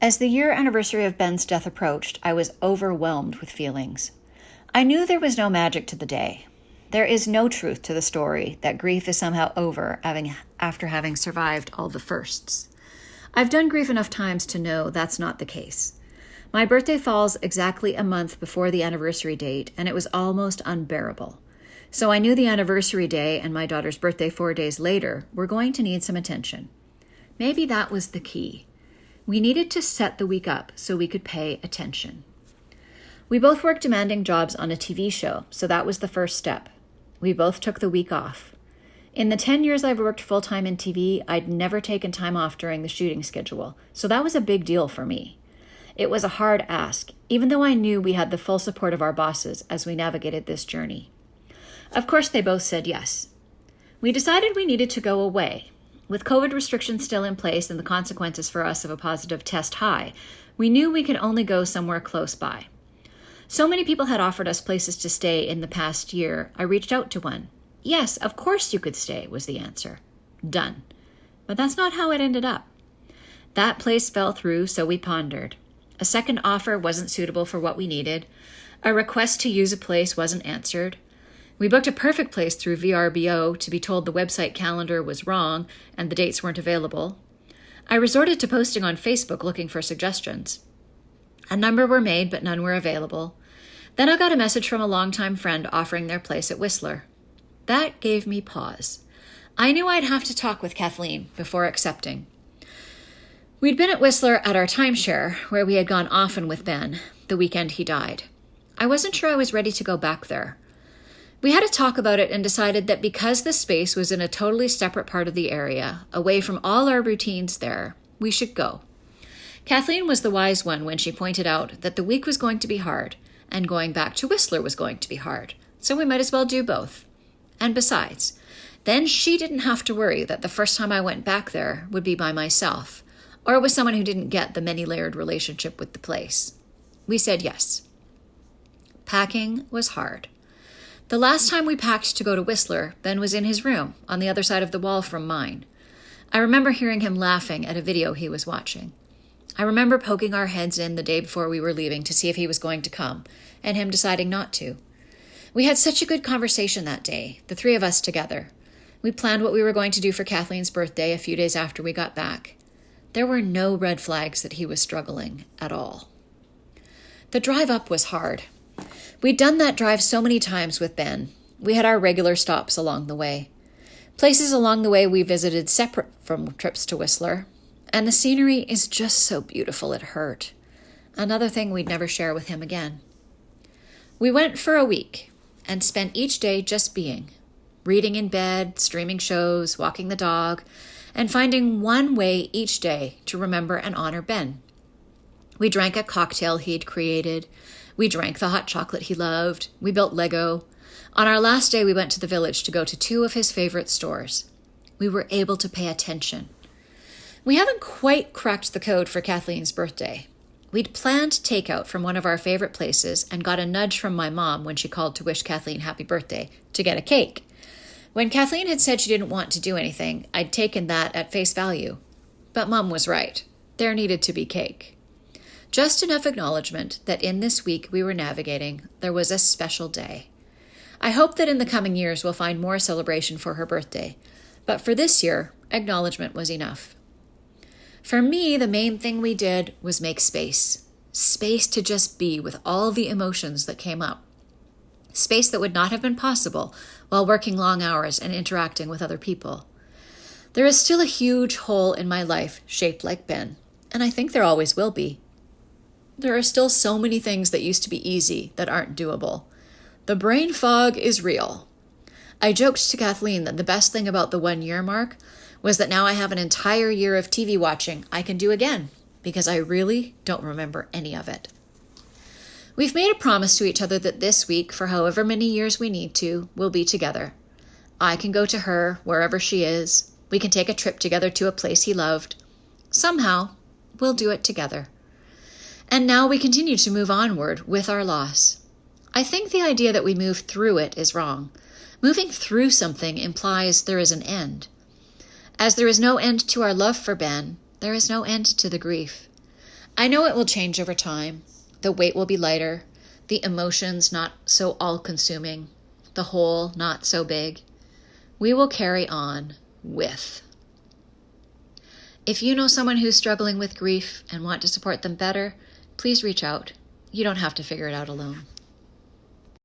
As the year anniversary of Ben's death approached, I was overwhelmed with feelings. I knew there was no magic to the day. There is no truth to the story that grief is somehow over after having survived all the firsts. I've done grief enough times to know that's not the case. My birthday falls exactly a month before the anniversary date, and it was almost unbearable. So I knew the anniversary day and my daughter's birthday 4 days later were going to need some attention. Maybe that was the key. We needed to set the week up so we could pay attention. We both worked demanding jobs on a TV show, so that was the first step. We both took the week off. In the 10 years I've worked full-time in TV, I'd never taken time off during the shooting schedule, so that was a big deal for me. It was a hard ask, even though I knew we had the full support of our bosses as we navigated this journey. Of course, they both said yes. We decided we needed to go away. With COVID restrictions still in place and the consequences for us of a positive test high, we knew we could only go somewhere close by. So many people had offered us places to stay in the past year, I reached out to one. Yes, of course you could stay, was the answer. Done. But that's not how it ended up. That place fell through, so we pondered. A second offer wasn't suitable for what we needed. A request to use a place wasn't answered. We booked a perfect place through VRBO to be told the website calendar was wrong and the dates weren't available. I resorted to posting on Facebook looking for suggestions. A number were made, but none were available. Then I got a message from a longtime friend offering their place at Whistler. That gave me pause. I knew I'd have to talk with Kathleen before accepting. We'd been at Whistler at our timeshare, where we had gone often with Ben, the weekend he died. I wasn't sure I was ready to go back there. We had a talk about it and decided that because the space was in a totally separate part of the area, away from all our routines there, we should go. Kathleen was the wise one when she pointed out that the week was going to be hard, and going back to Whistler was going to be hard, so we might as well do both. And besides, then she didn't have to worry that the first time I went back there would be by myself, or with someone who didn't get the many-layered relationship with the place. We said yes. Packing was hard. The last time we packed to go to Whistler, Ben was in his room, on the other side of the wall from mine. I remember hearing him laughing at a video he was watching. I remember poking our heads in the day before we were leaving to see if he was going to come, and him deciding not to. We had such a good conversation that day, the three of us together. We planned what we were going to do for Kathleen's birthday a few days after we got back. There were no red flags that he was struggling at all. The drive up was hard. We'd done that drive so many times with Ben. We had our regular stops along the way. Places along the way we visited separate from trips to Whistler. And the scenery is just so beautiful it hurt. Another thing we'd never share with him again. We went for a week and spent each day just being. Reading in bed, streaming shows, walking the dog, and finding one way each day to remember and honor Ben. We drank a cocktail he'd created. We drank the hot chocolate he loved. We built Lego. On our last day, we went to the village to go to 2 of his favorite stores. We were able to pay attention. We haven't quite cracked the code for Kathleen's birthday. We'd planned takeout from one of our favorite places and got a nudge from my mom when she called to wish Kathleen happy birthday to get a cake. When Kathleen had said she didn't want to do anything, I'd taken that at face value. But Mom was right. There needed to be cake. Just enough acknowledgement that in this week we were navigating, there was a special day. I hope that in the coming years we'll find more celebration for her birthday. But for this year, acknowledgement was enough. For me, the main thing we did was make space. Space to just be with all the emotions that came up. Space that would not have been possible while working long hours and interacting with other people. There is still a huge hole in my life shaped like Ben, and I think there always will be. There are still so many things that used to be easy that aren't doable. The brain fog is real. I joked to Kathleen that the best thing about the 1-year mark was that now I have an entire year of TV watching I can do again, because I really don't remember any of it. We've made a promise to each other that this week, for however many years we need to, we'll be together. I can go to her, wherever she is. We can take a trip together to a place he loved. Somehow, we'll do it together. And now we continue to move onward with our loss. I think the idea that we move through it is wrong. Moving through something implies there is an end. As there is no end to our love for Ben, there is no end to the grief. I know it will change over time. The weight will be lighter, the emotions not so all-consuming, the hole not so big. We will carry on with. If you know someone who's struggling with grief and want to support them better, please reach out. You don't have to figure it out alone.